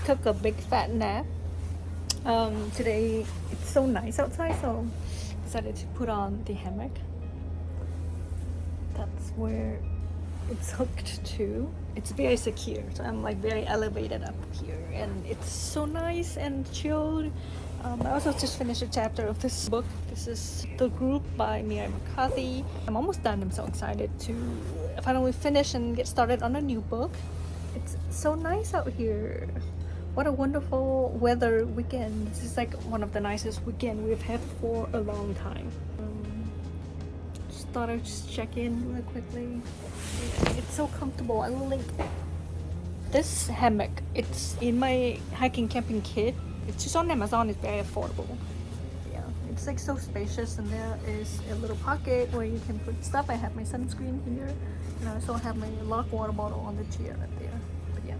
took a big fat nap. Today it's so nice outside, so decided to put on the hammock. That's where it's hooked to. It's very secure, so I'm like very elevated up here, and it's so nice and chilled. I also just finished a chapter of this book. This is The Group by Mary McCarthy. I'm almost done. I'm so excited to finally finish and get started on a new book. It's so nice out here. What a wonderful weather weekend. This is like one of the nicest weekends we've had for a long time. Just thought I'd just check in really quickly. It's so comfortable. I will link this hammock. It's in my hiking camping kit. It's just on Amazon. It's very affordable. Yeah, it's like so spacious, and there is a little pocket where you can put stuff. I have my sunscreen here, and I also have my locked water bottle on the chair right there. But yeah.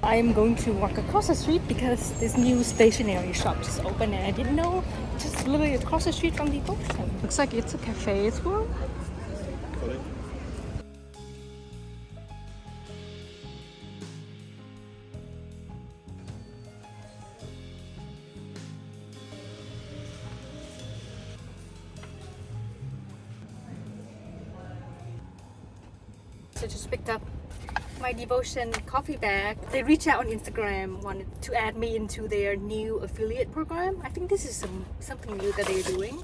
I am going to walk across the street because this new stationery shop just opened, and I didn't know. Just literally across the street from Devocion. Looks like it's a cafe as well. So just picked up my Devocion coffee bag. They reached out on Instagram, wanted to add me into their new affiliate program. I think this is something new that they're doing.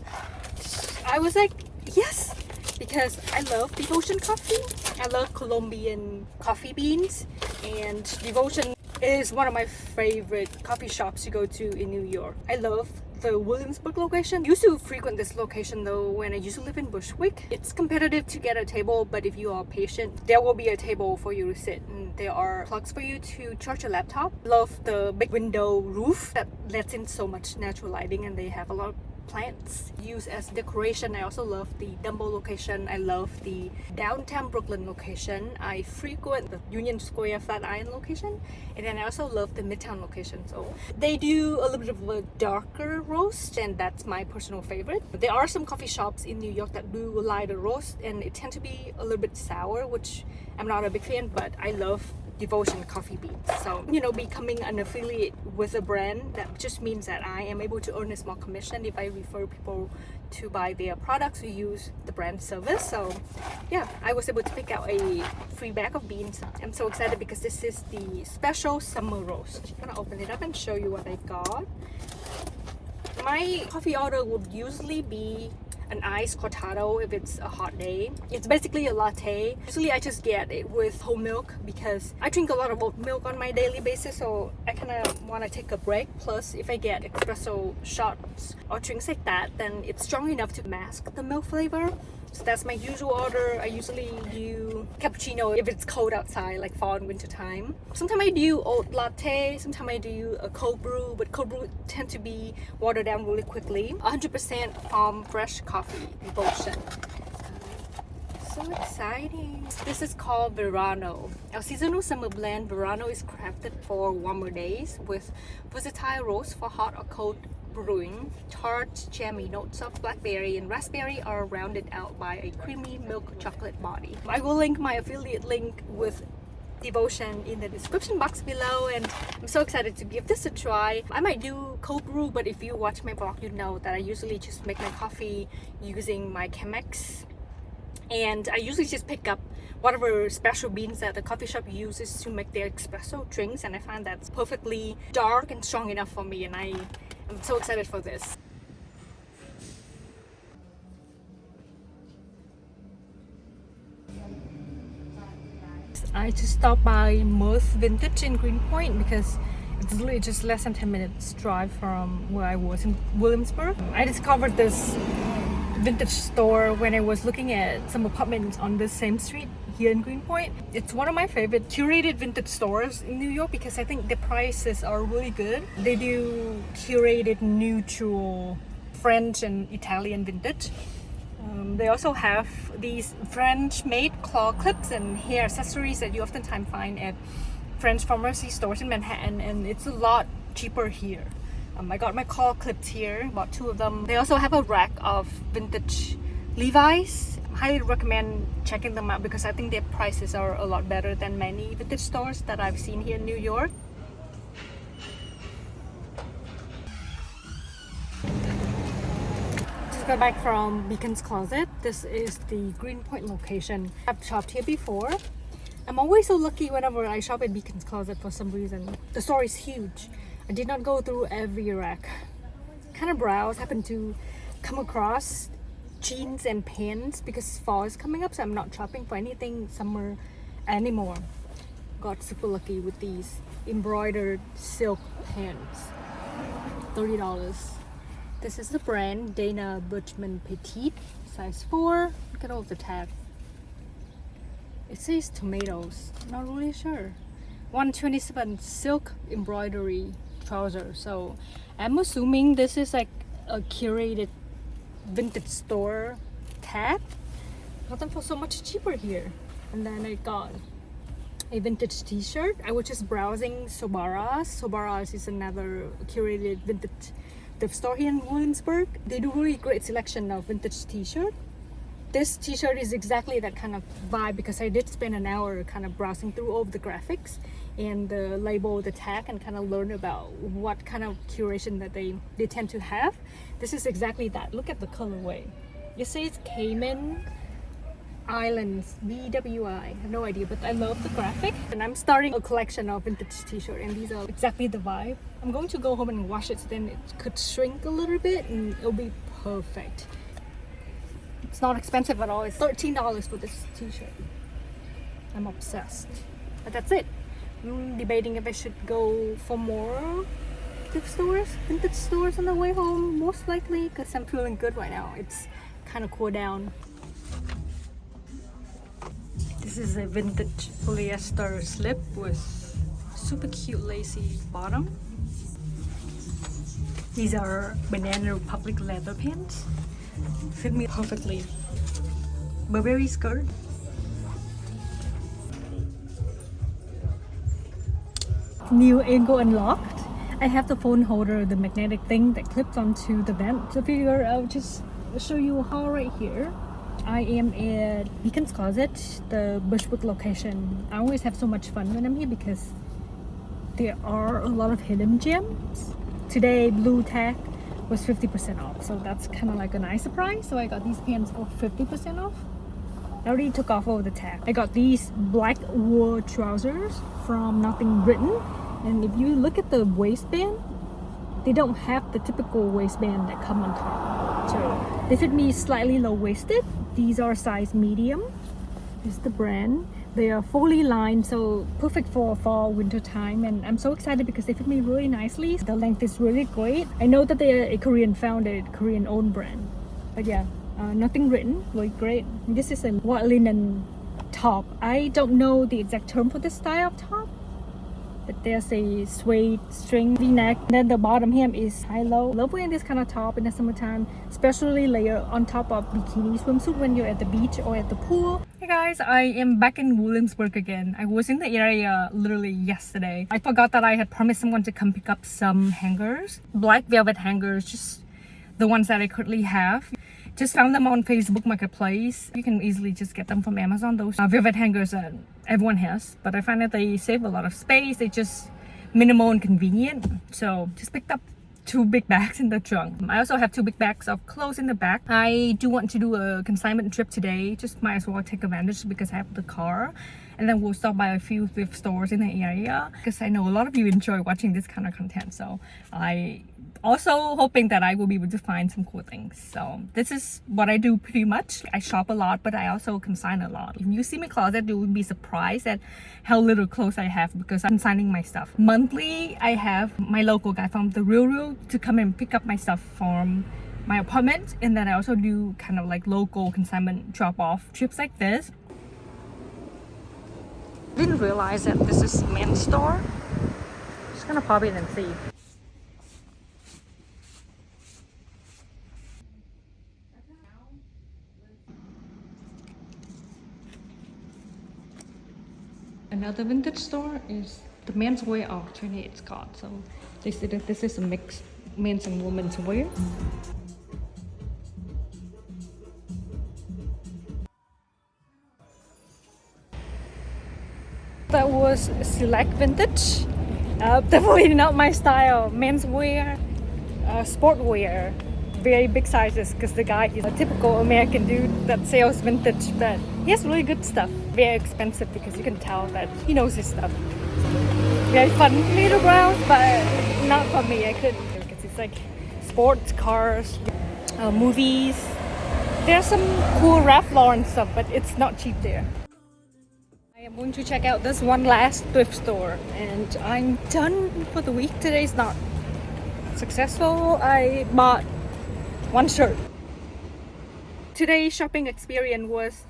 I was like, yes, because I love Devocion coffee. I love Colombian coffee beans, and Devocion is one of my favorite coffee shops to go to in New York. I love the Williamsburg location. I used to frequent this location though when I used to live in Bushwick. It's competitive to get a table, but if you are patient, there will be a table for you to sit, and there are plugs for you to charge your laptop. Love the big window roof that lets in so much natural lighting, and they have a lot of plants used as decoration. I also love the Dumbo location. I love the downtown Brooklyn location. I frequent the Union Square Flatiron location, and then I also love the Midtown location. So they do a little bit of a darker roast, and that's my personal favorite. There are some coffee shops in New York that do lighter roast, and it tends to be a little bit sour, which I'm not a big fan, but I love Devocion coffee beans. So, you know, becoming an affiliate with a brand, that just means that I am able to earn a small commission if I refer people to buy their products or use the brand service. So yeah, I was able to pick out a free bag of beans. I'm so excited because this is the special summer roast. I'm gonna open it up and show you what I got. My coffee order would usually be an iced cortado if it's a hot day. It's basically a latte. Usually I just get it with whole milk because I drink a lot of oat milk on my daily basis, so I kind of want to take a break. Plus, if I get espresso shots or drinks like that, then it's strong enough to mask the milk flavor. So that's my usual order. I usually do cappuccino if it's cold outside, like fall and winter time. Sometimes I do oat latte, sometimes I do a cold brew, but cold brew tend to be watered down really quickly. 100% farm fresh coffee, Devocion. So exciting. This is called Verano. Our seasonal summer blend. Verano is crafted for warmer days with versatile roasts for hot or cold brewing. Tart, jammy notes of blackberry and raspberry are rounded out by a creamy milk chocolate body. I will link my affiliate link with Devocion in the description box below, and I'm so excited to give this a try. I might do cold brew, but if you watch my blog, you know that I usually just make my coffee using my Chemex, and I usually just pick up whatever special beans that the coffee shop uses to make their espresso drinks, and I find that's perfectly dark and strong enough for me, and I'm so excited for this. I I just stopped by Most Vintage in Greenpoint because it's literally just less than 10 minutes drive from where I was in Williamsburg. I discovered this vintage store when I was looking at some apartments on the same street here in Greenpoint. It's one of my favorite curated vintage stores in New York because I think the prices are really good. They do curated neutral French and Italian vintage. They also have these French-made claw clips and hair accessories that you oftentimes find at French pharmacy stores in Manhattan, and it's a lot cheaper here. I got my claw clips here, bought 2 of them. They also have a rack of vintage Levi's. I highly recommend checking them out because I think their prices are a lot better than many vintage stores that I've seen here in New York. Just got back from Beacon's Closet. This is the Greenpoint location. I've shopped here before. I'm always so lucky whenever I shop at Beacon's Closet for some reason. The store is huge. I did not go through every rack. Kind of browse, happened to come across jeans and pants because fall is coming up, so I'm not shopping for anything summer anymore. Got super lucky with these embroidered silk pants. $30. This is the brand Dana Birchman Petite, size 4. Look at all the tag. It says tomatoes, not really sure. 127 silk embroidery trouser. So I'm assuming this is like a curated vintage store tag. Got them for so much cheaper here. And then I got a vintage t-shirt. I was just browsing Sobaras. Sobaras is another curated vintage thrift store here in Williamsburg. They do really great selection of vintage t-shirt. This t-shirt is exactly that kind of vibe because I did spend an hour kind of browsing through all of the graphics and the label, the tag, and kind of learn about what kind of curation that they tend to have. This is exactly that. Look at the colorway. It says Cayman Islands, BWI. I have no idea, but I love the graphic. And I'm starting a collection of vintage t-shirt, and these are exactly the vibe. I'm going to go home and wash it so then it could shrink a little bit and it'll be perfect. It's not expensive at all. It's $13 for this t-shirt. I'm obsessed. But that's it. I'm debating if I should go for more thrift stores, vintage stores on the way home. Most likely because I'm feeling good right now. It's kind of cooled down. This is a vintage polyester slip with super cute lacy bottom. These are Banana Republic leather pants. Fit me perfectly. Burberry skirt. New angle unlocked. I have the phone holder, the magnetic thing that clips onto the vent. So figure I'll just show you how right here. I am at Beacon's Closet, the Bushwick location. I always have so much fun when I'm here because there are a lot of hidden gems. Today, blue tag was 50% off, so that's kind of like a nice surprise. So I got these pants for 50% off. I already took off all the tag. I got these black wool trousers from Nothing Written, and if you look at the waistband, they don't have the typical waistband that come on top. So they fit me slightly low-waisted. These are size medium. This is the brand. They are fully lined, so perfect for fall, winter time, and I'm so excited because they fit me really nicely. The length is really great. I know that they are a Korean founded, Korean owned brand, but yeah, Nothing Written, really great. This is a white linen top. I don't know the exact term for this style of top, but there's a suede string v-neck. Then the bottom hem is high-low. Love wearing this kind of top in the summertime, especially layer on top of bikini swimsuit when you're at the beach or at the pool. Hey guys, I am back in Williamsburg again. I was in the area literally yesterday. I forgot that I had promised someone to come pick up some hangers. Black velvet hangers, just the ones that I currently have. Just found them on Facebook Marketplace. You can easily just get them from Amazon. Those velvet hangers that everyone has, but I find that they save a lot of space. They just minimal and convenient. So just picked up 2 big bags in the trunk. I also have 2 big bags of clothes in the back. I do want to do a consignment trip today. Just might as well take advantage because I have the car and then we'll stop by a few thrift stores in the area because I know a lot of you enjoy watching this kind of content. So I also hoping that I will be able to find some cool things. So this is what I do pretty much. I shop a lot, but I also consign a lot. If you see my closet, you would be surprised at how little clothes I have because I'm consigning my stuff. Monthly, I have my local guy from the Trieu to come and pick up my stuff from my apartment, and then I also do kind of like local consignment drop-off trips like this. Didn't realize that this is men's store. Just gonna pop in and see. Another vintage store is the menswear alternate, it's called. So they say that this is a mixed men's and women's wear. That was select vintage. Definitely not my style. Menswear, sportwear, very big sizes because the guy is a typical American dude that sells vintage, but he has really good stuff. Very expensive because you can tell that he knows his stuff. Very fun little browse, but not for me. I couldn't because it's like sports cars, movies. There's some cool Ralph Lauren stuff, but it's not cheap there. I am going to check out this one last thrift store and I'm done for the week. Today's not successful. I bought one shirt. Today's shopping experience was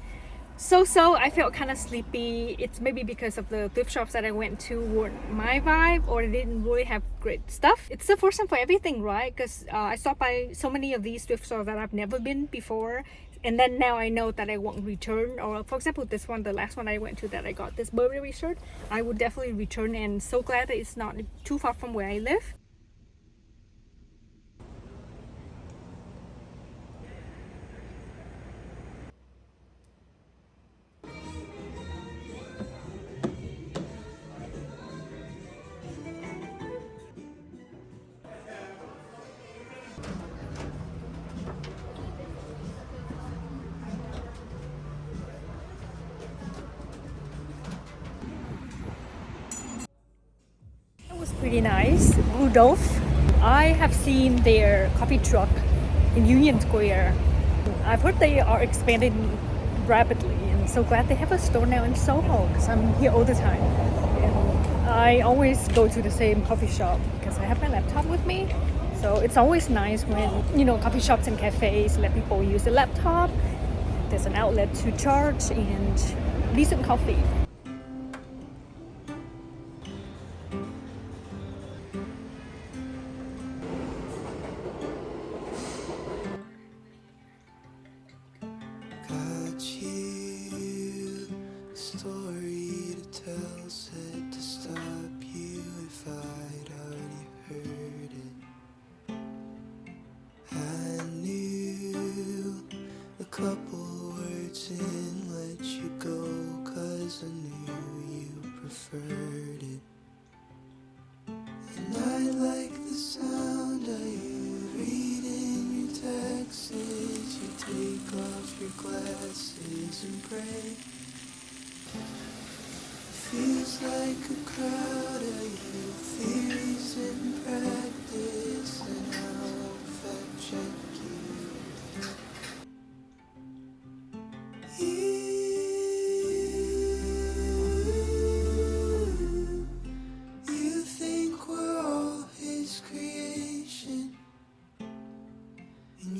so. I felt kind of sleepy. It's maybe because of the thrift shops that I went to weren't my vibe or they didn't really have great stuff. It's the first time for everything, right? Because I stopped by so many of these thrift stores that I've never been before. And then now I know that I won't return. Or for example, this one, the last one I went to that I got this Burberry shirt, I would definitely return, and so glad that it's not too far from where I live. Pretty nice. Rudolph. I have seen their coffee truck in Union Square. I've heard they are expanding rapidly, and so glad they have a store now in Soho because I'm here all the time. And I always go to the same coffee shop because I have my laptop with me. So it's always nice when, you know, coffee shops and cafes let people use the laptop. There's an outlet to charge and decent coffee. Story to tell, said to stop you if I'd already heard it. I knew a couple words and let you go, 'cause I knew you preferred it. And I like the sound of you reading your texts. You take off your glasses and pray. Feels like a crowd of you, theories in practice, and I'll fact check you. You think we're all his creation, and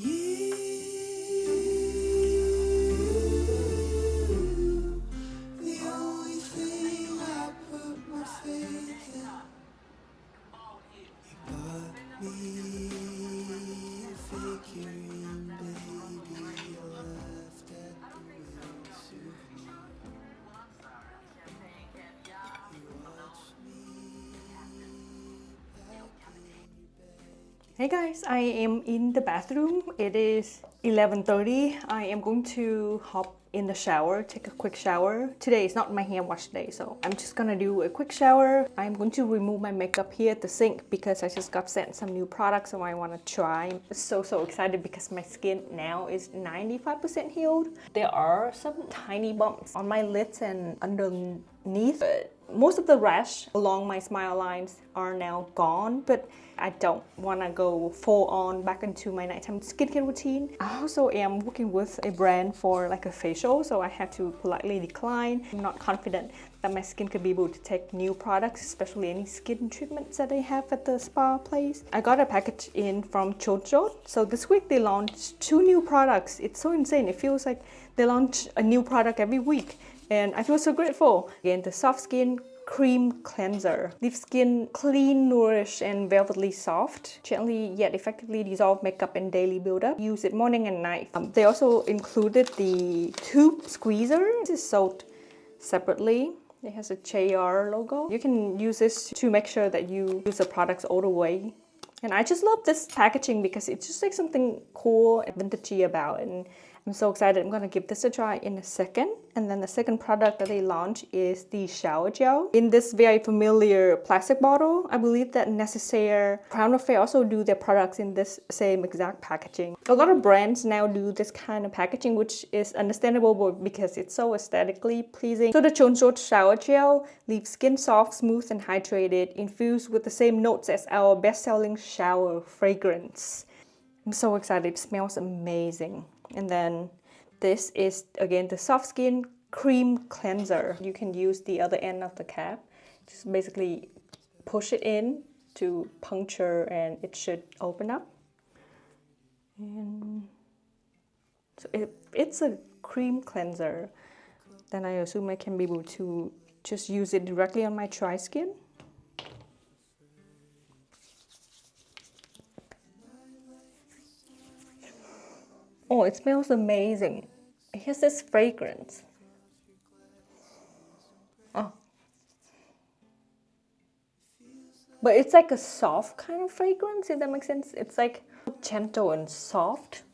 Hey guys, I am in the bathroom. It is 11:30. I am going to hop in the shower, take a quick shower. Today is not my hair wash day, so I'm just gonna do a quick shower. I'm going to remove my makeup here at the sink because I just got sent some new products, so I want to try. I'm so excited because my skin now is 95% healed. There are some tiny bumps on my lids and underneath, but most of the rash along my smile lines are now gone, but I don't want to go full on back into my nighttime skincare routine. I also am working with a brand for like a facial, so I had to politely decline. I'm not confident that my skin could be able to take new products, especially any skin treatments that they have at the spa place. I got a package in from Trieu. So this week they launched 2 new products. It's so insane. It feels like they launch a new product every week. And I feel so grateful. Again, the Soft Skin Cream Cleanser. Leaves skin clean, nourished, and velvetly soft. Gently yet effectively dissolve makeup and daily buildup. Use it morning and night. They also included the tube squeezer. This is sold separately. It has a JR logo. You can use this to make sure that you use the products all the way. And I just love this packaging because it's just like something cool and vintagey about it. And I'm so excited. I'm gonna give this a try in a second. And then the second product that they launched is the shower gel in this very familiar plastic bottle. I believe that Necessaire, Crown Affair also do their products in this same exact packaging. A lot of brands now do this kind of packaging, which is understandable because it's so aesthetically pleasing. So the Trieu shower gel leaves skin soft, smooth, and hydrated, infused with the same notes as our best-selling shower fragrance. I'm so excited. It smells amazing. And then this is again the Soft Skin Cream Cleanser. You can use the other end of the cap. Just basically push it in to puncture and it should open up. And so it's a cream cleanser. Then I assume I can be able to just use it directly on my dry skin. Oh, it smells amazing. It has this fragrance. Oh. But it's like a soft kind of fragrance, if that makes sense. It's like gentle and soft.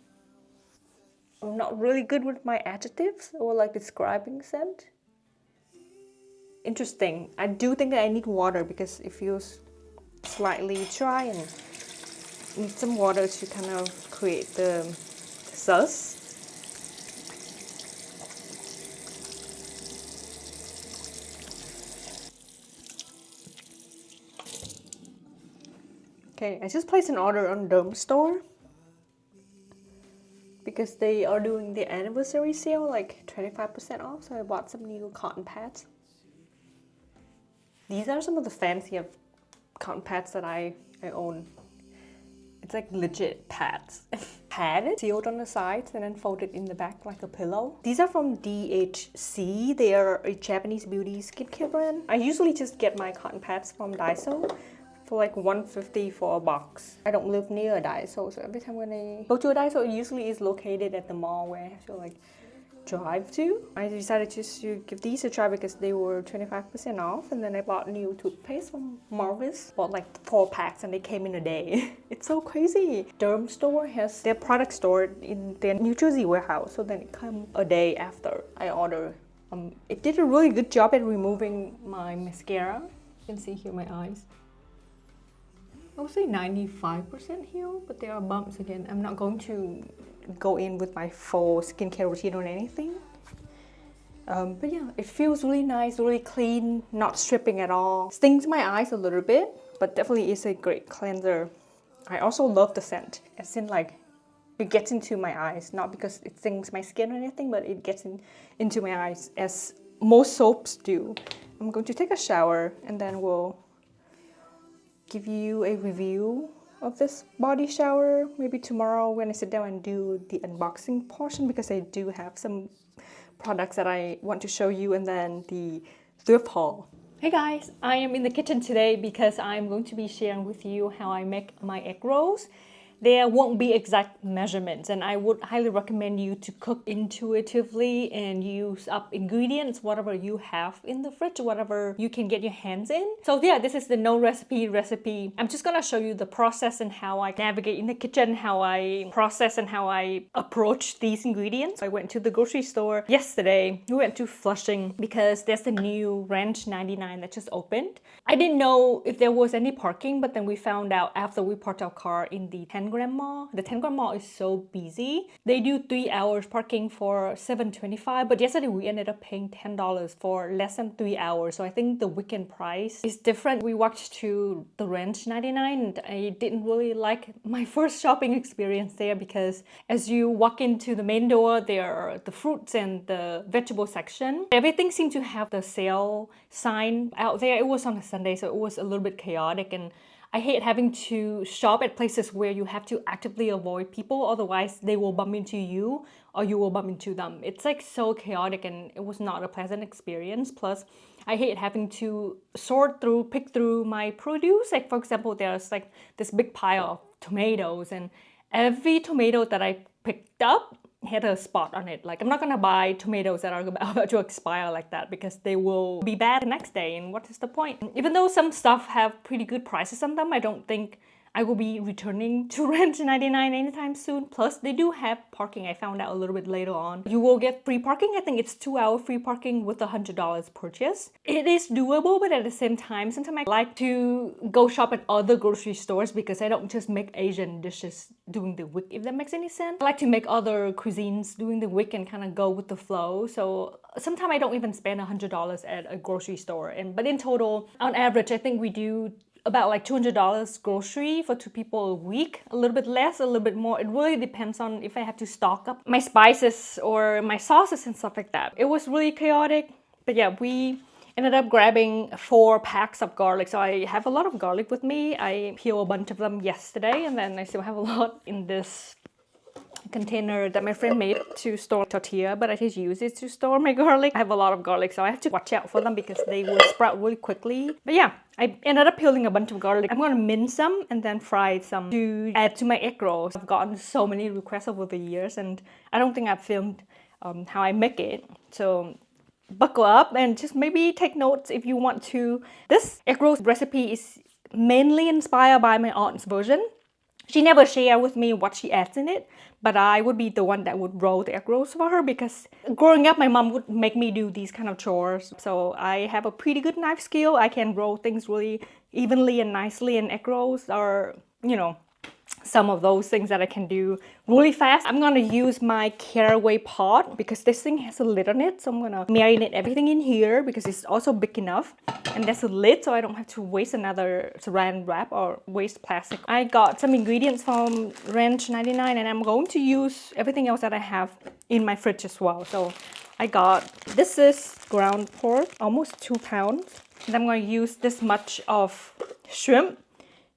I'm not really good with my adjectives or like describing scent. Interesting. I do think that I need water because it feels slightly dry and need some water to kind of create the sauce. Okay, I just placed an order on Dome Store because they are doing the anniversary sale, like 25% off, so I bought some new cotton pads. These are some of the fancier cotton pads that I own. It's like legit pads. Padded, sealed on the sides, and then folded in the back like a pillow. These are from DHC. They are a Japanese beauty skincare brand. I usually just get my cotton pads from Daiso for like $150 for a box. I don't live near a Daiso, so every time when I go to a Daiso, it usually is located at the mall where I have to like drive to. I decided just to give these a try because they were 25% off, and then I bought new toothpaste from Marvis. Bought like 4 packs and they came in a day. It's so crazy. Derm Store has their product stored in their New Jersey warehouse, so then it comes a day after I order. It did a really good job at removing my mascara. You can see here my eyes. I would say 95% healed, but there are bumps again. I'm not going to go in with my full skincare routine or anything. But yeah, it feels really nice, really clean, not stripping at all. Stings my eyes a little bit, but definitely is a great cleanser. I also love the scent. As in like, it gets into my eyes, not because it stings my skin or anything, but it gets into my eyes as most soaps do. I'm going to take a shower and then we'll give you a review of this body shower maybe tomorrow when I sit down and do the unboxing portion, because I do have some products that I want to show you, and then the thrift haul. Hey guys, I am in the kitchen today because I'm going to be sharing with you how I make my egg rolls. there won't be exact measurements, and I would highly recommend you to cook intuitively and use up ingredients, whatever you have in the fridge, whatever you can get your hands in. So yeah, this is the no recipe. I'm just gonna show you the process and how I navigate in the kitchen, how I process and how I approach these ingredients. I went to the grocery store yesterday. We went to Flushing because there's the new Ranch 99 that just opened. I didn't know if there was any parking, but then we found out after we parked our car in the 10-gram mall. The 10-gram mall is so busy. They do 3 hours parking for $7.25, but yesterday we ended up paying $10 for less than 3 hours. So I think the weekend price is different. We walked to the Ranch 99 and I didn't really like my first shopping experience there because as you walk into the main door, there are the fruits and the vegetable section. Everything seemed to have the sale sign out there. It was on a Sunday, so it was a little bit chaotic, and I hate having to shop at places where you have to actively avoid people, otherwise they will bump into you or you will bump into them. It's like so chaotic and it was not a pleasant experience. Plus, I hate having to pick through my produce. Like for example, there's like this big pile of tomatoes, and every tomato that I picked up had a spot on it. Like I'm not gonna buy tomatoes that are about to expire like that because they will be bad the next day, and what is the point? Even though some stuff have pretty good prices on them, I don't think I will be returning to Ranch 99 anytime soon. Plus, they do have parking. I found out a little bit later on. You will get free parking. I think it's 2-hour free parking with a $100 purchase. It is doable, but at the same time, sometimes I like to go shop at other grocery stores because I don't just make Asian dishes during the week, if that makes any sense. I like to make other cuisines during the week and kind of go with the flow. So sometimes I don't even spend $100 at a grocery store. But in total, on average, I think we do about like $200 grocery for 2 people a week. A little bit less, a little bit more. It really depends on if I have to stock up my spices or my sauces and stuff like that. It was really chaotic. But yeah, we ended up grabbing 4 packs of garlic. So I have a lot of garlic with me. I peeled a bunch of them yesterday, and then I still have a lot in this container that my friend made to store tortilla, but I just use it to store my garlic. I have a lot of garlic, so I have to watch out for them because they will sprout really quickly. But yeah, I ended up peeling a bunch of garlic. I'm gonna mince some and then fry some to add to my egg rolls. I've gotten so many requests over the years, and I don't think I've filmed how I make it. So buckle up and just maybe take notes if you want to. This egg roll recipe is mainly inspired by my aunt's version. She never shared with me what she adds in it, but I would be the one that would roll the egg rolls for her because growing up, my mom would make me do these kind of chores. So I have a pretty good knife skill. I can roll things really evenly and nicely, and egg rolls are, you know, some of those things that I can do really fast. I'm gonna use my caraway pot because this thing has a lid on it. So I'm gonna marinate everything in here because it's also big enough. And there's a lid, so I don't have to waste another saran wrap or waste plastic. I got some ingredients from Ranch 99, and I'm going to use everything else that I have in my fridge as well. So I got, this is ground pork, almost 2 pounds. And I'm gonna use this much of shrimp.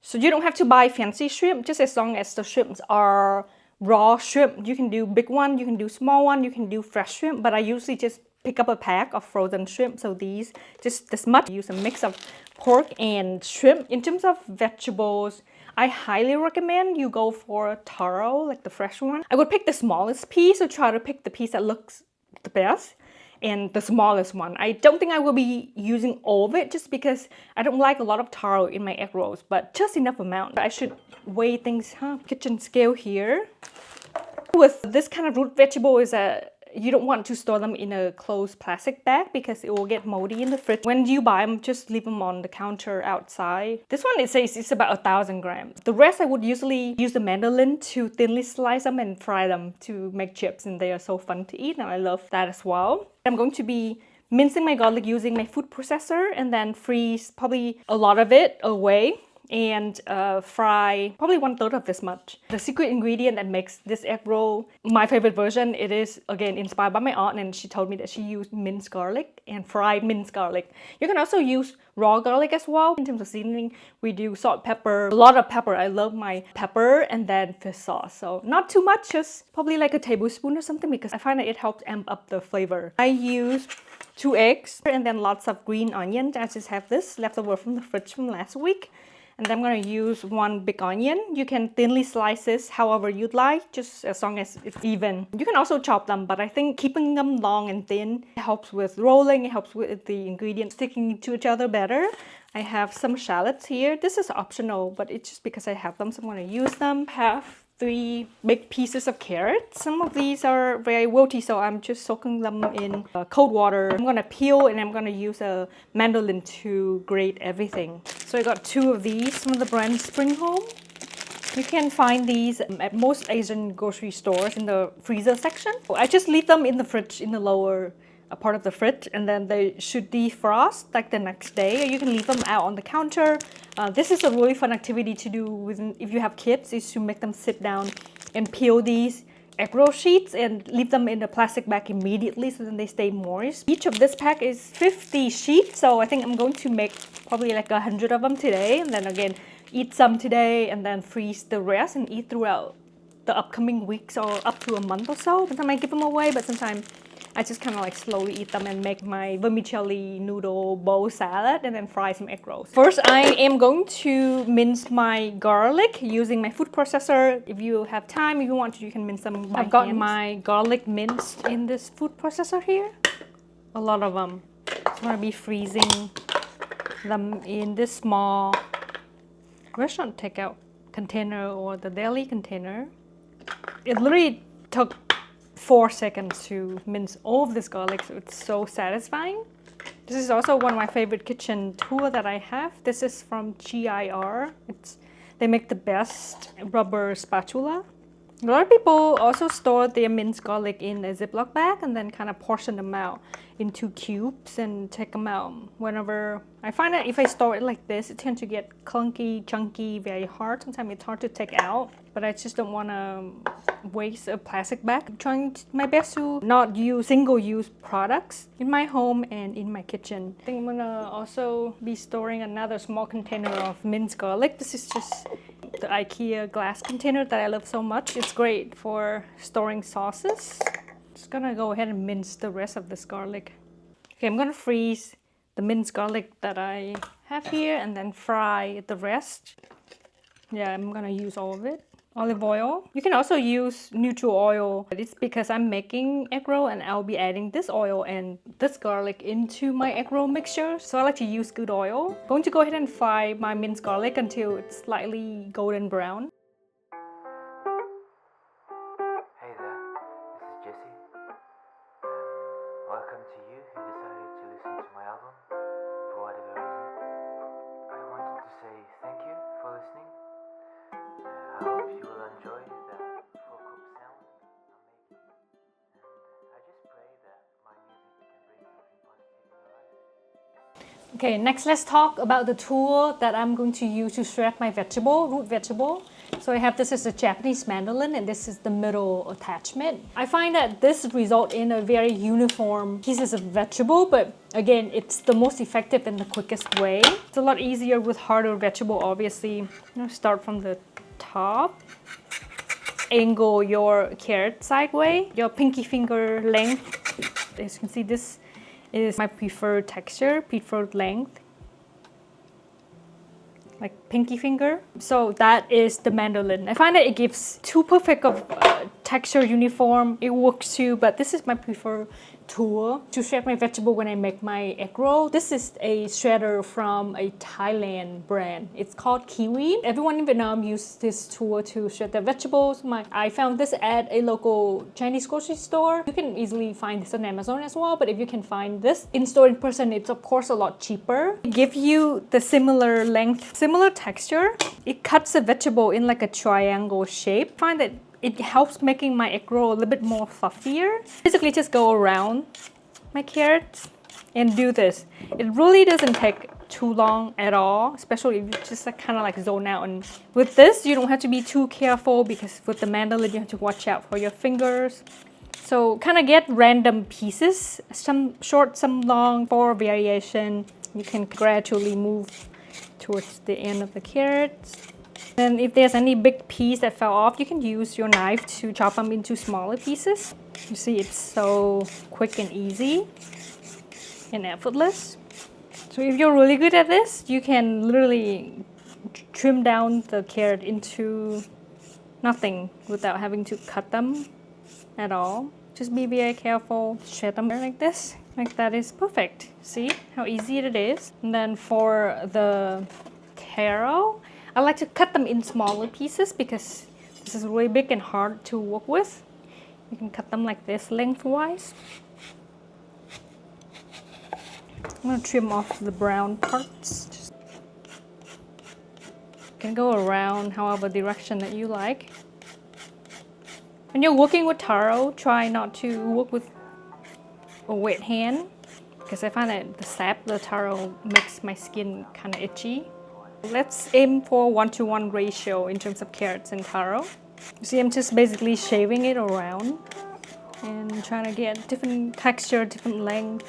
So you don't have to buy fancy shrimp, just as long as the shrimps are raw shrimp. You can do big one, you can do small one, you can do fresh shrimp, but I usually just pick up a pack of frozen shrimp. So these, just this much. Use a mix of pork and shrimp. In terms of vegetables, I highly recommend you go for taro, like the fresh one. I would pick the smallest piece, so try to pick the piece that looks the best and the smallest one. I don't think I will be using all of it just because I don't like a lot of taro in my egg rolls, but just enough amount. I should weigh things, kitchen scale here. With this kind of root vegetable is that you don't want to store them in a closed plastic bag because it will get moldy in the fridge. When you buy them, just leave them on the counter outside. This one, it says it's about 1,000 grams. The rest, I would usually use the mandolin to thinly slice them and fry them to make chips, and they are so fun to eat, and I love that as well. I'm going to be mincing my garlic using my food processor and then freeze probably a lot of it away and fry probably 1/3 of this much. The secret ingredient that makes this egg roll my favorite version, it is again inspired by my aunt, and she told me that she used minced garlic and fried minced garlic. You can also use raw garlic as well. In terms of seasoning, we do salt, pepper, a lot of pepper. I love my pepper, and then fish sauce. So not too much, just probably like a tablespoon or something, because I find that it helps amp up the flavor. I use 2 eggs and then lots of green onions. I just have this leftover from the fridge from last week. And then I'm gonna use 1 big onion. You can thinly slice this however you'd like, just as long as it's even. You can also chop them, but I think keeping them long and thin helps with rolling, it helps with the ingredients sticking to each other better. I have some shallots here. This is optional, but it's just because I have them, so I'm gonna use them. I have 3 big pieces of carrots. Some of these are very wilty, so I'm just soaking them in cold water. I'm gonna peel and I'm gonna use a mandolin to grate everything. So I got 2 of these from the brand Spring Home. You can find these at most Asian grocery stores in the freezer section. I just leave them in the fridge in the lower part of the fridge, and then they should defrost like the next day. You can leave them out on the counter. This is a really fun activity to do if you have kids, is to make them sit down and peel these egg roll sheets and leave them in a plastic bag immediately so then they stay moist. Each of this pack is 50 sheets, so I think I'm going to make probably like 100 of them today, and then again eat some today and then freeze the rest and eat throughout the upcoming weeks or up to a month or so. Sometimes I give them away, but sometimes I just kind of like slowly eat them and make my vermicelli noodle bowl salad and then fry some egg rolls. First, I am going to mince my garlic using my food processor. If you have time, if you want to, you can mince them by I've got hands. My garlic minced in this food processor here. A lot of them. So I'm going to be freezing them in this small restaurant takeout container or the deli container. It literally took 4 seconds to mince all of this garlic, so it's so satisfying. This is also one of my favorite kitchen tools that I have. This is from GIR. They make the best rubber spatula. A lot of people also store their minced garlic in a Ziploc bag and then kind of portion them out into cubes and take them out whenever. I find that if I store it like this, it tends to get clunky, chunky, very hard. Sometimes it's hard to take out, but I just don't want to waste a plastic bag. I'm trying my best to not use single-use products in my home and in my kitchen. I think I'm gonna also be storing another small container of minced garlic. This is just the IKEA glass container that I love so much. It's great for storing sauces. Just gonna go ahead and mince the rest of this garlic. Okay, I'm gonna freeze the minced garlic that I have here and then fry the rest. Yeah, I'm gonna use all of it. Olive oil. You can also use neutral oil, but it's because I'm making egg roll and I'll be adding this oil and this garlic into my egg roll mixture. So I like to use good oil. I'm going to go ahead and fry my minced garlic until it's slightly golden brown. Hey there, this is Jesse. Welcome to you who decided to listen to my album for whatever reason. I wanted to say thank you for listening. I hope you will enjoy the full cup sound I'm making, and I just pray that my music can bring something positive in your life. Okay, next let's talk about the tool that I'm going to use to shred my root vegetable. So I have this is a Japanese mandolin and this is the middle attachment. I find that this results in a very uniform pieces of vegetable, but again, it's the most effective and the quickest way. It's a lot easier with harder vegetable, obviously. I'm gonna start from the top. Angle your carrot sideways, your pinky finger length. As you can see, this is my preferred texture, preferred length. Like pinky finger. So that is the mandolin. I find that it gives too perfect of texture uniform. It works too, but this is my preferred tool to shred my vegetable when I make my egg roll. This is a shredder from a Thailand brand. It's called Kiwi. Everyone in Vietnam uses this tool to shred their vegetables. I found this at a local Chinese grocery store. You can easily find this on Amazon as well, but if you can find this in store in person, it's of course a lot cheaper. It gives you the similar length, similar texture. It cuts the vegetable in like a triangle shape. I find that it helps making my egg roll a little bit more fluffier. Basically just go around my carrots and do this. It really doesn't take too long at all, especially if you just like, kind of like zone out. And with this, you don't have to be too careful because with the mandolin, you have to watch out for your fingers. So kind of get random pieces, some short, some long, for variation. You can gradually move towards the end of the carrots. And if there's any big piece that fell off, you can use your knife to chop them into smaller pieces. You see, it's so quick and easy and effortless. So if you're really good at this, you can literally trim down the carrot into nothing without having to cut them at all. Just be very careful. Shred them like this. Like that is perfect. See how easy it is? And then for the taro, I like to cut them in smaller pieces because this is really big and hard to work with. You can cut them like this lengthwise. I'm gonna trim off the brown parts. You can go around however direction that you like. When you're working with taro, try not to work with a wet hand because I find that the sap, the taro, makes my skin kind of itchy. Let's aim for 1-to-1 ratio in terms of carrots and taro. You see, I'm just basically shaving it around and trying to get different texture, different length.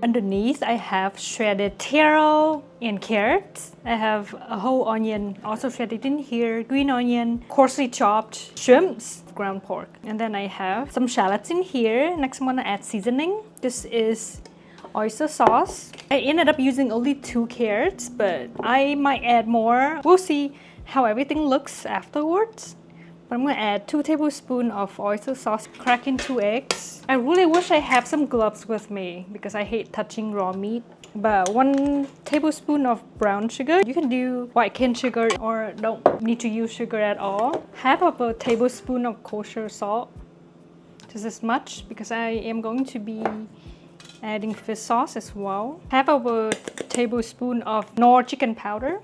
Underneath, I have shredded taro and carrots. I have a whole onion also shredded in here, green onion, coarsely chopped shrimps, ground pork. And then I have some shallots in here. Next, I'm gonna add seasoning. This is oyster sauce. I ended up using only 2 carrots, but I might add more. We'll see how everything looks afterwards. But I'm gonna add 2 tablespoons of oyster sauce, crack in 2 eggs. I really wish I have some gloves with me because I hate touching raw meat. But 1 tablespoon of brown sugar. You can do white cane sugar or don't need to use sugar at all. Half of a tablespoon of kosher salt. Just as much because I am going to be adding fish sauce as well. Half of a tablespoon of Knorr chicken powder.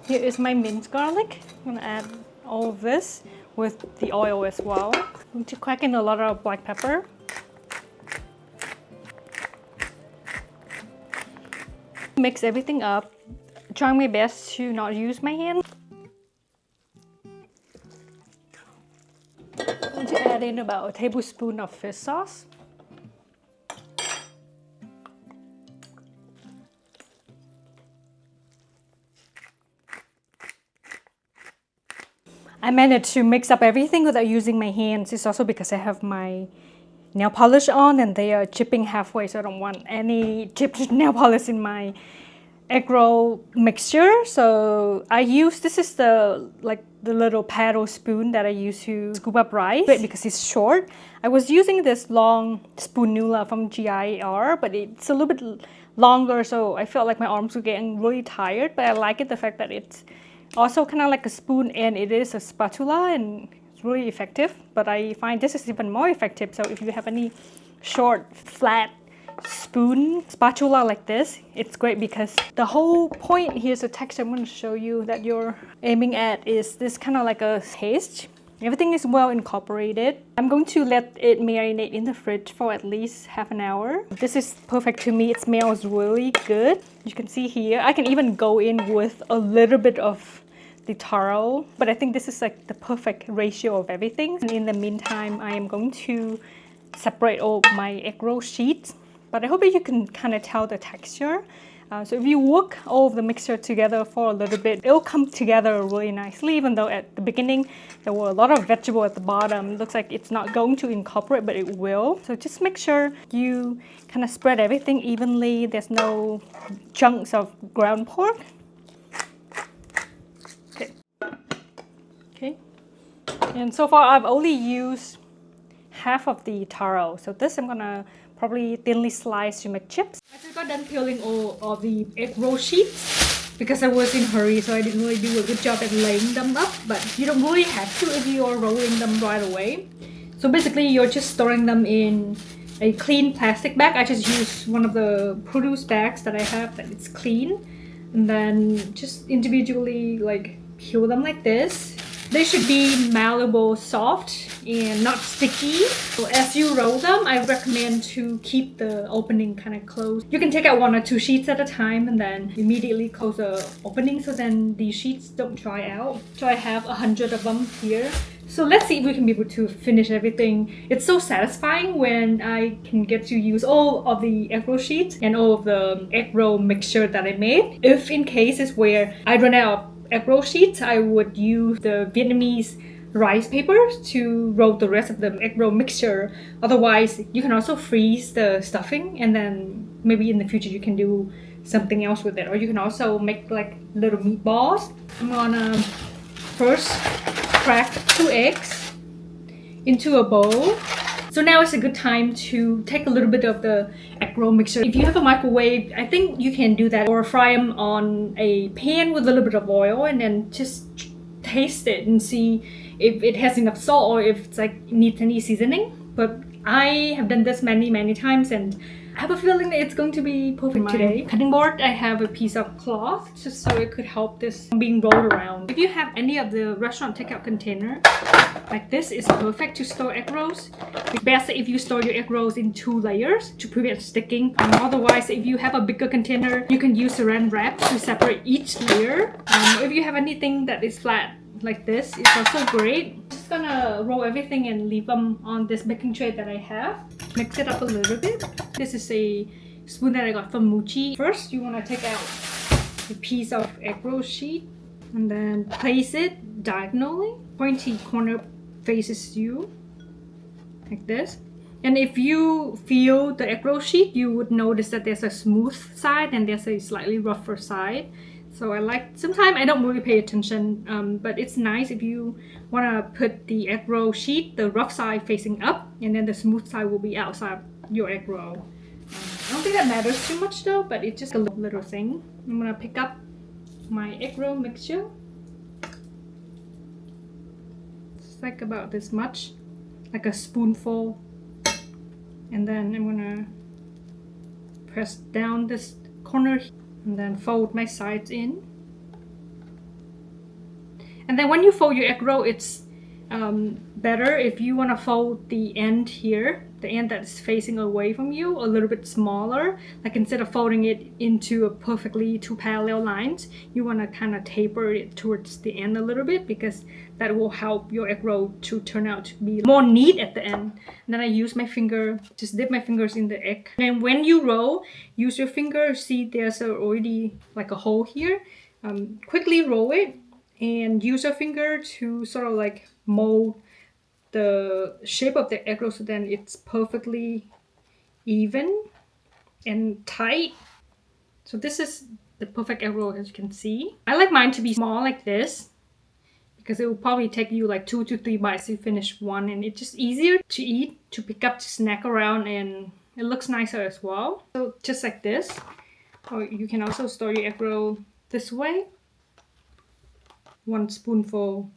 Here is my minced garlic. I'm gonna add all of this with the oil as well. I'm going to crack in a lot of black pepper. Mix everything up. Trying my best to not use my hand. I'm going to add in about a tablespoon of fish sauce. I managed to mix up everything without using my hands. It's also because I have my nail polish on and they are chipping halfway, so I don't want any chipped nail polish in my egg roll mixture. So I use, this is the little paddle spoon that I use to scoop up rice because it's short. I was using this long spoonula from GIR, but it's a little bit longer, so I felt like my arms were getting really tired. But I like it, the fact that it's also kind of like a spoon and it is a spatula and it's really effective. But I find this is even more effective. So if you have any short, flat spoon spatula like this, it's great because the whole point, here's the texture I'm going to show you that you're aiming at, is this kind of like a paste. Everything is well incorporated. I'm going to let it marinate in the fridge for at least half an hour. This is perfect to me. It smells really good. You can see here, I can even go in with a little bit of the taro, but I think this is like the perfect ratio of everything. And in the meantime, I am going to separate all my egg roll sheets, but I hope that you can kind of tell the texture. So if you work all of the mixture together for a little bit, it'll come together really nicely, even though at the beginning there were a lot of vegetable at the bottom. It looks like it's not going to incorporate, but it will. So just make sure you kind of spread everything evenly. There's no chunks of ground pork. Okay. And so far I've only used half of the taro. So this I'm gonna probably thinly slice to make chips. I just got done peeling all of the egg roll sheets because I was in a hurry, so I didn't really do a good job at laying them up, but you don't really have to if you are rolling them right away. So basically you're just storing them in a clean plastic bag. I just use one of the produce bags that I have that it's clean, and then just individually like peel them like this. They should be malleable, soft, and not sticky. So as you roll them, I recommend to keep the opening kind of closed. You can take out 1 or 2 sheets at a time and then immediately close the opening so then the sheets don't dry out. So I have 100 of them here. So let's see if we can be able to finish everything. It's so satisfying when I can get to use all of the egg roll sheets and all of the egg roll mixture that I made. If in cases where I run out of egg roll sheets, I would use the Vietnamese rice paper to roll the rest of the egg roll mixture. Otherwise, you can also freeze the stuffing and then maybe in the future you can do something else with it. Or you can also make like little meatballs. I'm gonna first crack 2 eggs into a bowl. So now it's a good time to take a little bit of the egg roll mixture. If you have a microwave, I think you can do that, or fry them on a pan with a little bit of oil and then just taste it and see if it has enough salt or if it's like needs any seasoning. But I have done this many times and I have a feeling that it's going to be perfect today. Cutting board, I have a piece of cloth just so it could help this being rolled around. If you have any of the restaurant takeout container, like this is perfect to store egg rolls. It's best if you store your egg rolls in 2 layers to prevent sticking. Otherwise, if you have a bigger container, you can use saran wrap to separate each layer. If you have anything that is flat like this, it's also great. Just gonna roll everything and leave them on this baking tray that I have. Mix it up a little bit. This is a spoon that I got from Muji. First, you want to take out a piece of egg roll sheet and then place it diagonally. Pointy corner faces you like this. And if you feel the egg roll sheet, you would notice that there's a smooth side and there's a slightly rougher side. So I like, sometimes I don't really pay attention, but it's nice if you want to put the egg roll sheet, the rough side facing up, and then the smooth side will be outside your egg roll. I don't think that matters too much though, but it's just a little thing. I'm gonna pick up my egg roll mixture. It's like about this much, like a spoonful. And then I'm gonna press down this corner and then fold my sides in. And then when you fold your egg roll, it's better if you want to fold the end here, the end that's facing away from you, a little bit smaller. Like instead of folding it into a perfectly 2 parallel lines, you want to kind of taper it towards the end a little bit because that will help your egg roll to turn out to be more neat at the end. And then I use my finger, just dip my fingers in the egg. And when you roll, use your finger. See, there's already like a hole here. Quickly roll it and use your finger to sort of like mold the shape of the egg roll so then it's perfectly even and tight. So this is the perfect egg roll, as you can see. I like mine to be small like this because it will probably take you like 2 to 3 bites to finish one, and it's just easier to eat, to pick up, to snack around, and it looks nicer as well. So just like this. Or you can also store your egg roll this way. 1 spoonful.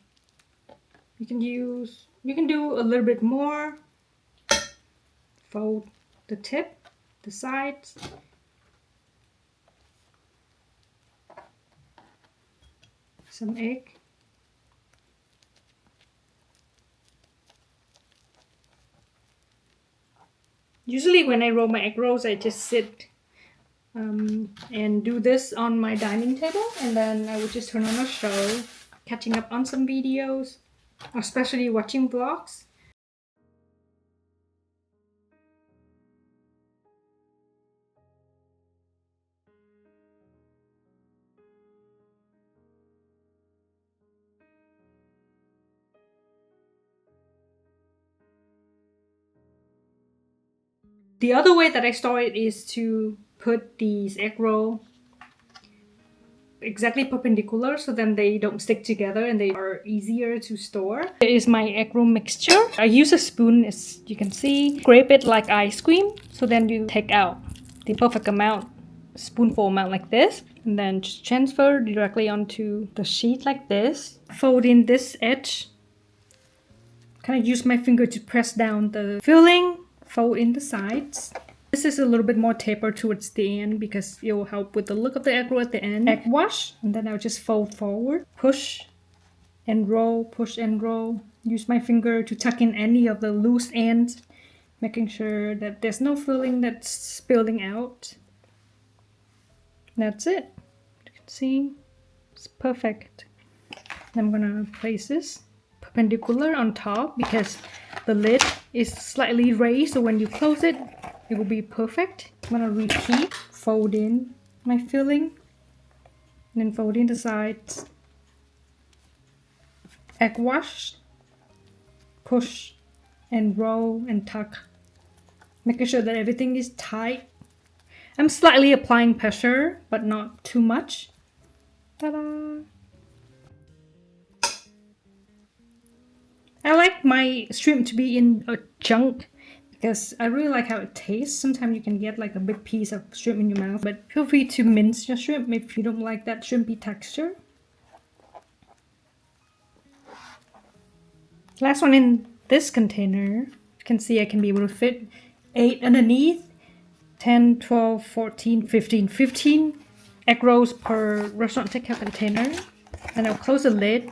You can do a little bit more. Fold the tip, the sides. Some egg. Usually when I roll my egg rolls, I just sit and do this on my dining table, and then I would just turn on a show, catching up on some videos, especially watching vlogs. The other way that I store it is to put these egg roll exactly perpendicular so then they don't stick together and they are easier to store. Here is my egg roll mixture. I use a spoon, as you can see. Scrape it like ice cream, so then you take out the perfect amount, spoonful amount like this, and then just transfer directly onto the sheet like this. Fold in this edge. Kind of use my finger to press down the filling. Fold in the sides. This is a little bit more tapered towards the end because it will help with the look of the egg roll at the end. Egg wash, and then I'll just fold forward, push, and roll, push and roll. Use my finger to tuck in any of the loose ends, making sure that there's no filling that's spilling out. That's it. You can see it's perfect. I'm gonna place this perpendicular on top because the lid is slightly raised, so when you close it, it will be perfect. I'm gonna repeat, fold in my filling, and then fold in the sides. Egg wash, push and roll and tuck, making sure that everything is tight. I'm slightly applying pressure, but not too much. Ta-da! I like my shrimp to be in a chunk because I really like how it tastes. Sometimes you can get like a big piece of shrimp in your mouth, but feel free to mince your shrimp if you don't like that shrimpy texture. Last one in this container. You can see I can be able to fit 8 underneath, 10, 12, 14, 15 egg rolls per restaurant takeout container. And I'll close the lid.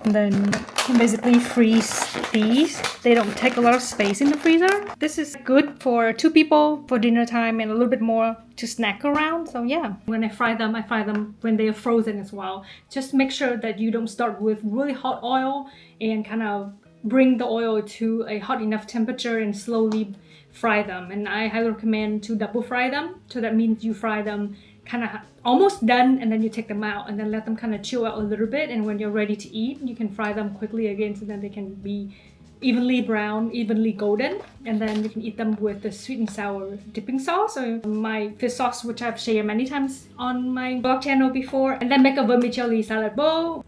And then basically freeze these. They don't take a lot of space in the freezer. This is good for 2 people for dinner time and a little bit more to snack around. So yeah, when I fry them when they are frozen as well. Just make sure that you don't start with really hot oil and kind of bring the oil to a hot enough temperature and slowly fry them. And I highly recommend to double fry them. So that means you fry them kind of almost done and then you take them out and then let them kind of chill out a little bit, and when you're ready to eat you can fry them quickly again so then they can be evenly brown, evenly golden, and then you can eat them with the sweet and sour dipping sauce or my fish sauce, which I've shared many times on my blog channel before, and then make a vermicelli salad bowl.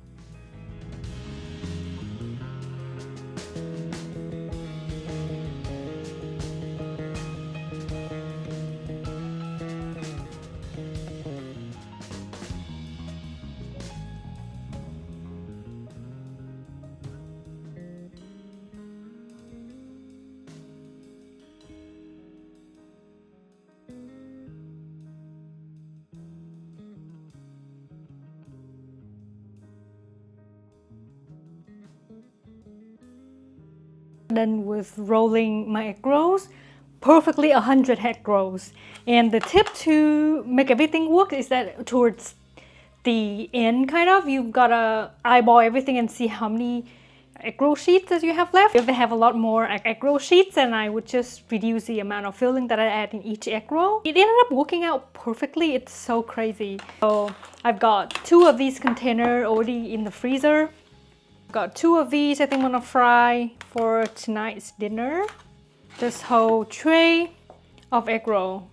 Done with rolling my egg rolls, perfectly 100 egg rolls. And the tip to make everything work is that towards the end, kind of, you've gotta eyeball everything and see how many egg roll sheets that you have left. If they have a lot more egg roll sheets, then I would just reduce the amount of filling that I add in each egg roll. It ended up working out perfectly. It's so crazy. So I've got 2 of these containers already in the freezer. Got 2 of these I think I'm gonna fry for tonight's dinner. This whole tray of egg roll.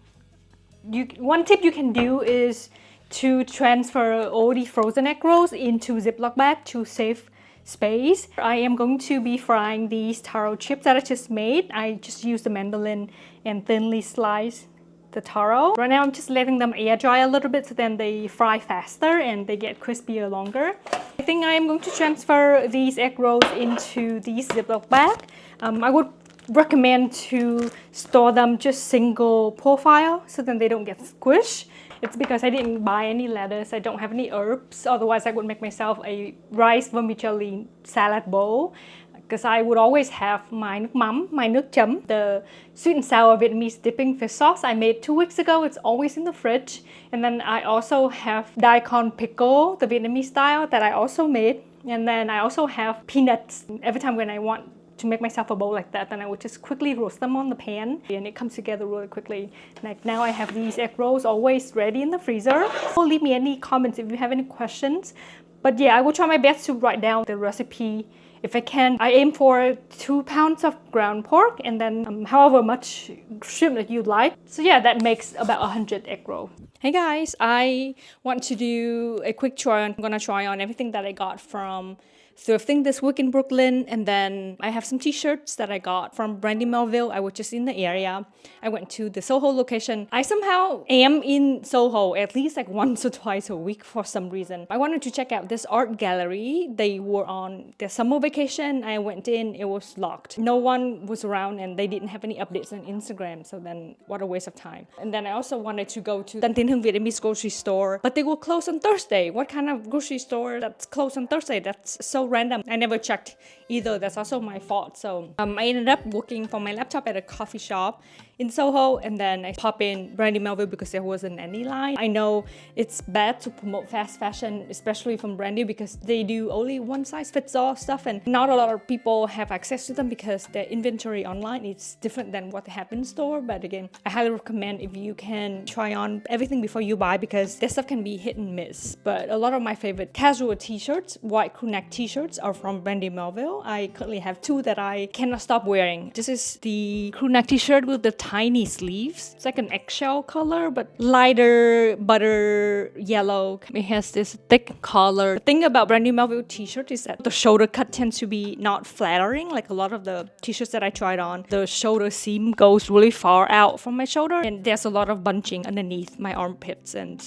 One tip you can do is to transfer all the frozen egg rolls into Ziploc bag to save space. I am going to be frying these taro chips that I just made. I just used the mandolin and thinly sliced the taro. Right now I'm just letting them air dry a little bit so then they fry faster and they get crispier longer. I think I am going to transfer these egg rolls into these Ziploc bag. I would recommend to store them just single profile so then they don't get squished. It's because I didn't buy any lettuce, I don't have any herbs, otherwise I would make myself a rice vermicelli salad bowl. Because I would always have my nước mắm, my nước chấm, the sweet and sour Vietnamese dipping fish sauce I made 2 weeks ago. It's always in the fridge. And then I also have daikon pickle, the Vietnamese style, that I also made. And then I also have peanuts. Every time when I want to make myself a bowl like that, then I would just quickly roast them on the pan and it comes together really quickly. Like now I have these egg rolls always ready in the freezer. So leave me any comments if you have any questions. But yeah, I will try my best to write down the recipe if I can. I aim for 2 pounds of ground pork and then however much shrimp that you like. So yeah, that makes about 100 egg roll. Hey guys, I want to do a quick try on. I'm gonna try on everything that I got from thrifting this week in Brooklyn. And then I have some t-shirts that I got from Brandy Melville. I was just in the area. I went to the Soho location. I somehow am in Soho at least like once or twice a week for some reason. I wanted to check out this art gallery. They were on their summer vacation. I went in, it was locked. No one was around and they didn't have any updates on Instagram. So then what a waste of time. And then I also wanted to go to Tân Tiến Hưng Vietnamese grocery store, but they were closed on Thursday. What kind of grocery store that's closed on Thursday? That's so random. I never checked either. That's also my fault. So I ended up working from my laptop at a coffee shop in Soho, and then I pop in Brandy Melville because there wasn't any line. I know it's bad to promote fast fashion, especially from Brandy, because they do only one size fits all stuff, and not a lot of people have access to them because their inventory online is different than what they have in store. But again, I highly recommend if you can try on everything before you buy, because their stuff can be hit and miss. But a lot of my favorite casual t-shirts, white crew neck t-shirts, are from Brandy Melville. I currently have two that I cannot stop wearing. This is the crew neck t-shirt with the tiny sleeves. It's like an eggshell color, but lighter butter yellow. It has this thick collar. The thing about Brandy Melville t-shirt is that the shoulder cut tends to be not flattering. Like a lot of the t-shirts that I tried on, the shoulder seam goes really far out from my shoulder, and there's a lot of bunching underneath my armpits, and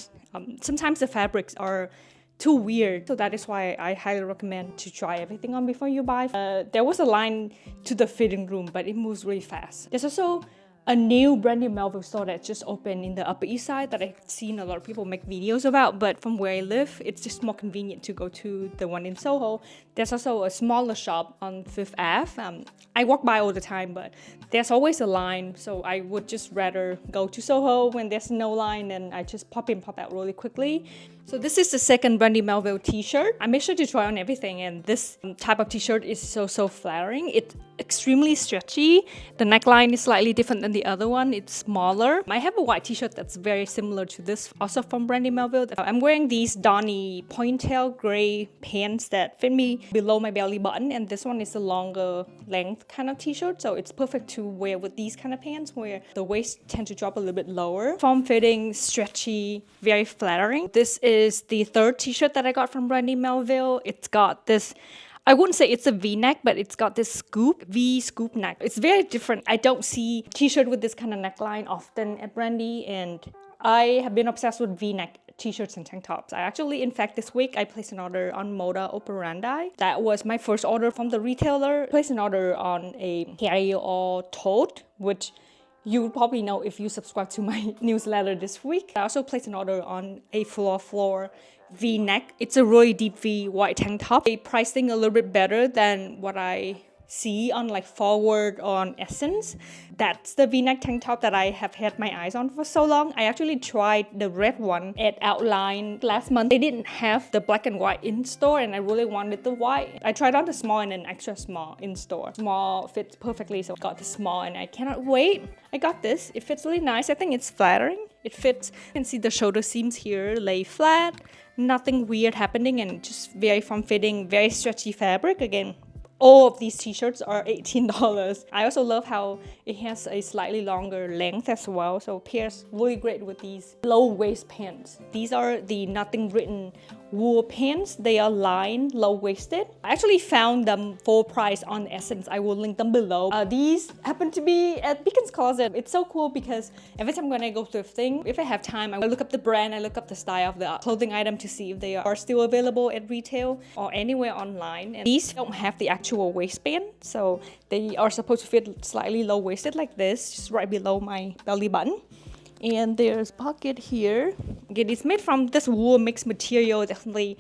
sometimes the fabrics are too weird. So that is why I highly recommend to try everything on before you buy. There was a line to the fitting room, but it moves really fast. There's also a new Brandy Melville store that just opened in the Upper East Side that I've seen a lot of people make videos about, but from where I live, it's just more convenient to go to the one in Soho. There's also a smaller shop on Fifth Ave. I walk by all the time, but there's always a line, so I would just rather go to Soho when there's no line, and I just pop in, pop out really quickly. So this is the second Brandy Melville t-shirt. I made sure to try on everything, and this type of t-shirt is so flattering. It's extremely stretchy. The neckline is slightly different than the other one. It's smaller. I have a white t-shirt that's very similar to this, also from Brandy Melville. I'm wearing these Donny pointail gray pants that fit me below my belly button, and this one is a longer length kind of t-shirt, so it's perfect to wear with these kind of pants where the waist tends to drop a little bit lower. Form-fitting, stretchy, very flattering. This is the third t-shirt that I got from Brandy Melville. It's got this, I wouldn't say it's a V-neck, but it's got this V-scoop neck. It's very different. I don't see t-shirt with this kind of neckline often at Brandy, and I have been obsessed with V-neck t-shirts and tank tops. In fact, this week I placed an order on Moda Operandi. That was my first order from the retailer. I placed an order on a carry-all tote, which you would probably know if you subscribe to my newsletter this week. I also placed an order on a floor V-neck. It's a really deep V white tank top. The pricing a little bit better than what I see on like Forward on Essence. That's the V-neck tank top that I have had my eyes on for so long. I actually tried the red one at Outline last month. They didn't have the black and white in store, and I really wanted the white. I tried on the small and an extra small in store. Small fits perfectly, so I got the small, and I cannot wait. I got this. It fits really nice. I think it's flattering. It fits. You can see the shoulder seams here lay flat. Nothing weird happening, and just very form-fitting, very stretchy fabric. Again, all of these t-shirts are $18. I also love how it has a slightly longer length as well, so it pairs really great with these low waist pants. These are the Nothing Written wool pants. They are lined, low-waisted. I actually found them full price on Essence. I will link them below. These happen to be at Beacon's Closet. It's so cool because every time when I go thrifting, if I have time, I look up the brand, I look up the style of the clothing item to see if they are still available at retail or anywhere online. And these don't have the actual waistband, so they are supposed to fit slightly low-waisted like this, just right below my belly button. And there's pocket here. Again, it's made from this wool mixed material, definitely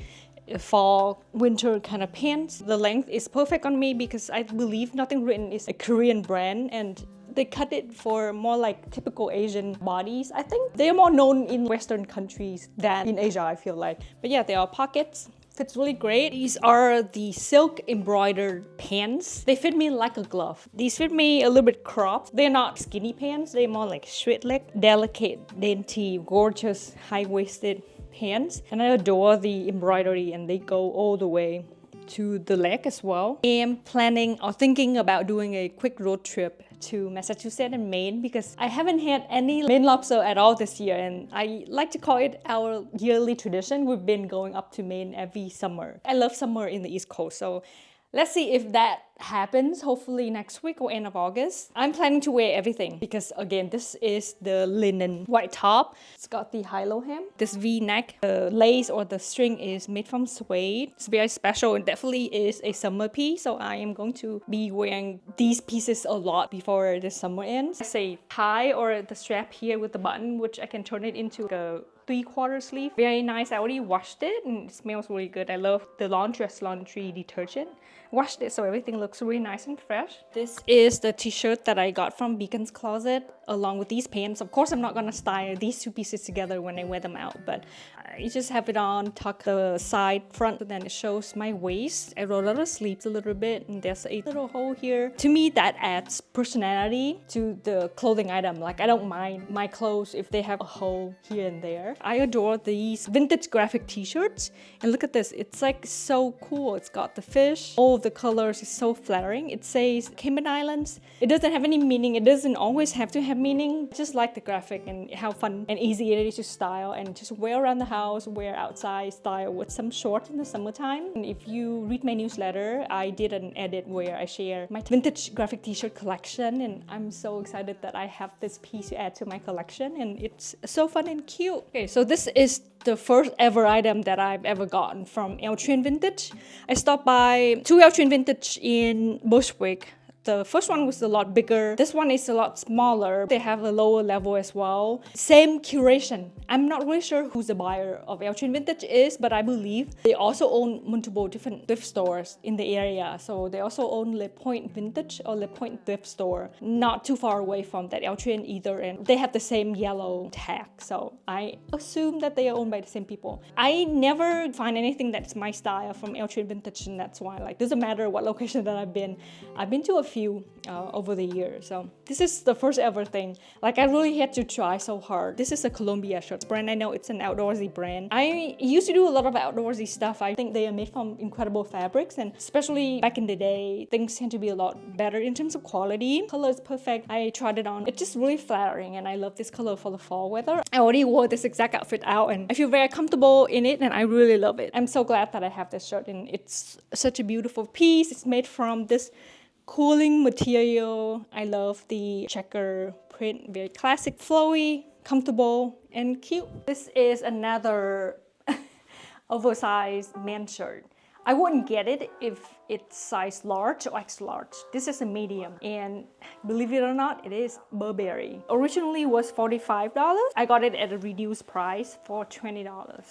fall, winter kind of pants. The length is perfect on me because I believe Nothing Written is a Korean brand, and they cut it for more like typical Asian bodies. I think they are more known in Western countries than in Asia, I feel like. But yeah, there are pockets. Fits really great. These are the silk embroidered pants. They fit me like a glove. These fit me a little bit cropped. They're not skinny pants. They're more like straight leg, delicate, dainty, gorgeous, high-waisted pants. And I adore the embroidery, and they go all the way to the leg as well. I am planning or thinking about doing a quick road trip to Massachusetts and Maine because I haven't had any Maine lobster at all this year, and I like to call it our yearly tradition. We've been going up to Maine every summer. I love summer in the East Coast, so let's see if that happens, hopefully next week or end of August. I'm planning to wear everything because again, this is the linen white top. It's got the high-low hem. This V-neck, the lace or the string is made from suede. It's very special and definitely is a summer piece. So I am going to be wearing these pieces a lot before the summer ends. It's a tie or the strap here with the button, which I can turn it into a 3/4 sleeve. Very nice. I already washed it and it smells really good. I love the Laundress laundry detergent. Washed it so everything looks really nice and fresh. This is the t-shirt that I got from Beacon's Closet along with these pants. Of course, I'm not gonna style these two pieces together when I wear them out, but I just have it on, tuck the side front, and then it shows my waist. I roll out the sleeves a little bit and there's a little hole here. To me, that adds personality to the clothing item. Like, I don't mind my clothes if they have a hole here and there. I adore these vintage graphic t-shirts, and look at this, it's like so cool. It's got the fish, all of the colors is so flattering. It says Cayman Islands. It doesn't have any meaning. It doesn't always have to have meaning. Just like the graphic and how fun and easy it is to style and just wear around the house, wear outside style with some shorts in the summertime. And if you read my newsletter, I did an edit where I share my vintage graphic t-shirt collection, and I'm so excited that I have this piece to add to my collection, and it's so fun and cute. Okay, so this is the first ever item that I've ever gotten from Trieu Vintage. I stopped by 2 Trieu Vintage in Bushwick. The first one was a lot bigger. This one is a lot smaller. They have a lower level as well. Same curation. I'm not really sure who the buyer of Trieu Vintage is, but I believe they also own multiple different thrift stores in the area. So they also own Le Point Vintage or Le Point Thrift Store, not too far away from that Trieu either, and they have the same yellow tag. So I assume that they are owned by the same people. I never find anything that's my style from Trieu Vintage, and that's why, like, doesn't matter what location that I've been to a few over the years. So this is the first ever thing. Like, I really had to try so hard. This is a Columbia shirt brand. I know it's an outdoorsy brand. I used to do a lot of outdoorsy stuff. I think they are made from incredible fabrics, and especially back in the day, things tend to be a lot better in terms of quality. Color is perfect. I tried it on. It's just really flattering, and I love this color for the fall weather. I already wore this exact outfit out, and I feel very comfortable in it, and I really love it. I'm so glad that I have this shirt, and it's such a beautiful piece. It's made from this cooling material. I love the checker print, very classic, flowy, comfortable, and cute. This is another oversized men's shirt. I wouldn't get it if it's size large or extra large. This is a medium, and believe it or not, it is Burberry. Originally was $45. I got it at a reduced price for $20.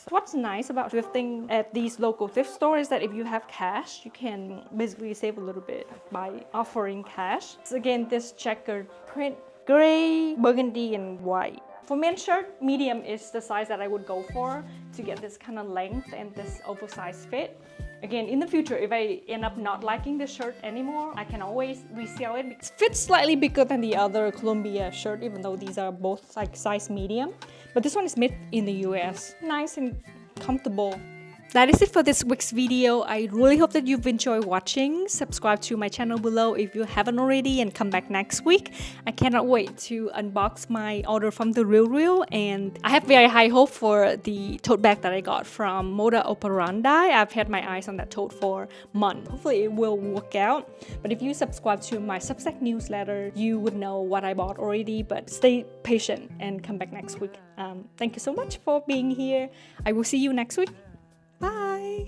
What's nice about thrifting at these local thrift stores is that if you have cash, you can basically save a little bit by offering cash. So again, this checkered print, gray, burgundy, and white. For men's shirt, medium is the size that I would go for to get this kind of length and this oversized fit. Again, in the future, if I end up not liking the shirt anymore, I can always resell it. It fits slightly bigger than the other Columbia shirt, even though these are both like size medium. But this one is made in the US. Nice and comfortable. That is it for this week's video. I really hope that you've enjoyed watching. Subscribe to my channel below if you haven't already, and come back next week. I cannot wait to unbox my order from the Trieu, and I have very high hope for the tote bag that I got from Moda Operandi. I've had my eyes on that tote for months. Hopefully it will work out. But if you subscribe to my Substack newsletter, you would know what I bought already. But stay patient and come back next week. Thank you so much for being here. I will see you next week. Bye!